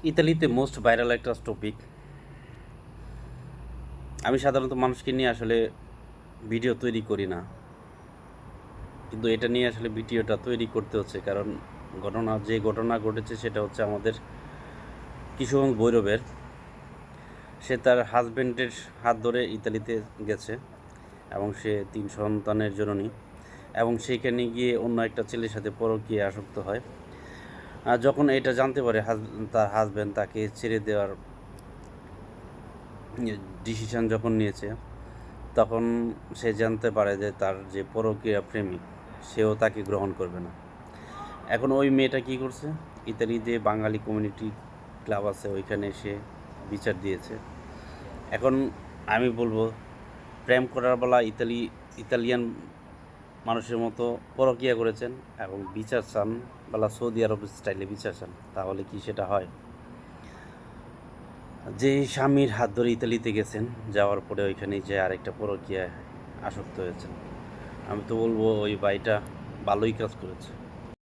ইতালিতে most viral একটা topic. আমি সাধারণত মানুষকে নিয়ে আসলে ভিডিও তৈরি করি না, কিন্তু এটা নিয়ে আসলে ভিডিওটা তৈরি করতে হচ্ছে, কারণ ঘটনা ঘটেছে সেটা হচ্ছে আমাদের কিশোরগঞ্জ ভৈরবের। সে তার হাজব্যান্ডের হাত ধরে ইতালিতে গেছে এবং সে 3 সন্তানের জননী, এবং সেখানে গিয়ে অন্য একটা ছেলের সাথে পরকীয়ায় আসক্ত হয়। আর যখন এটা জানতে পারে তার হাজব্যান্ড তাকে ছেড়ে দেওয়ার ডিসিশন যখন নিয়েছে, তখন সে জানতে পারে যে তার যে পরকীয়া প্রেমিক সেও তাকে গ্রহণ করবে না। এখন ওই মেয়েটা কী করছে, ইতালি যে বাঙালি কমিউনিটি ক্লাব আছে ওইখানে এসে বিচার দিয়েছে। এখন আমি বলবো, প্রেম করার বেলা ইতালিয়ান মানুষের মতো পরকীয়া করেছেন এবং বিচার চান বেলা সৌদি আরব স্টাইলে বিচার চান, তাহলে কি সেটা হয়? যে স্বামীর হাত ধরে ইতালিতে গেছেন, যাওয়ার পরে ওইখানে যে আরেকটা পরকীয়ায় আসক্ত হয়েছেন, আমি তো বলবো ওই ভাইটা ভালোই কাজ করেছে।